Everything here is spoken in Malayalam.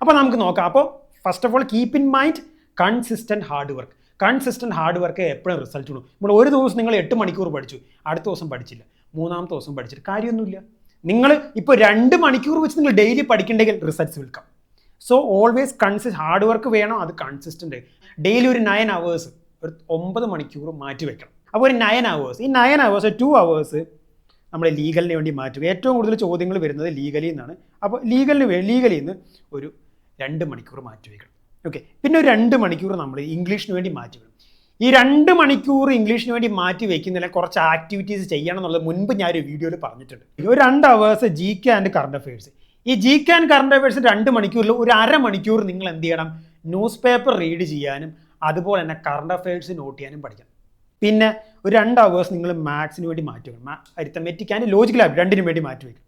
അപ്പോൾ നമുക്ക് നോക്കാം. അപ്പോൾ first of all keep in mind consistent hard work. Consistent hard work എപ്പോഴും റിസൾട്ട് ഉള്ളൂ. നമ്മൾ ഒരു ദിവസം നിങ്ങൾ 8 മണിക്കൂർ പഠിച്ചു, അടുത്ത ദിവസം പഠിച്ചില്ല, മൂന്നാമത്തെ ദിവസം പഠിച്ചിട്ട് കാര്യമൊന്നുമില്ല. നിങ്ങൾ ഇപ്പോൾ 2 മണിക്കൂർ വെച്ച് നിങ്ങൾ ഡെയിലി പഠിക്കണ്ടെങ്കിൽ results will come. So always hard work വേണം, അത് കൺസിസ്റ്റൻ്റ്. ഡെയിലി ഒരു 9 hours, ഒരു 9 മണിക്കൂർ മാറ്റി വെക്കണം. അപ്പോൾ ഒരു 9 hours, ഈ 9 hours 2 hours നമ്മൾ ലീഗലിന് വേണ്ടി മാറ്റുക. ഏറ്റവും കൂടുതൽ ചോദ്യങ്ങൾ വരുന്നത് ലീഗലിൽ നിന്നാണ്. അപ്പോൾ ലീഗലിൽ നിന്ന് ഒരു 2 മണിക്കൂർ മാറ്റി വയ്ക്കണം. ഓക്കെ, പിന്നെ ഒരു 2 മണിക്കൂർ നമ്മൾ ഇംഗ്ലീഷിന് വേണ്ടി മാറ്റി വെക്കണം. ഈ 2 മണിക്കൂർ ഇംഗ്ലീഷിന് വേണ്ടി മാറ്റി വയ്ക്കുന്നതിൽ കുറച്ച് ആക്ടിവിറ്റീസ് ചെയ്യണം എന്നുള്ളത് മുൻപ് ഞാനൊരു വീഡിയോയിൽ പറഞ്ഞിട്ടുണ്ട്. ഒരു 2 hours GK and current affairs. ഈ GK ആൻഡ് കറണ്ട് അഫയേഴ്സ് 2 മണിക്കൂറിൽ ഒരു അരമണിക്കൂർ നിങ്ങൾ എന്ത് ചെയ്യണം? ന്യൂസ് പേപ്പർ റീഡ് ചെയ്യാനും അതുപോലെ തന്നെ കറണ്ട് അഫയേഴ്സ് നോട്ട് ചെയ്യാനും പഠിക്കണം. പിന്നെ ഒരു 2 hours നിങ്ങൾ മാത്സിന് വേണ്ടി മാറ്റി വെക്കണം. അരിത്തമെറ്റിക് ആൻഡ് ലോജിക്കൽ ആയിട്ട് രണ്ടിനും വേണ്ടി മാറ്റി വയ്ക്കണം.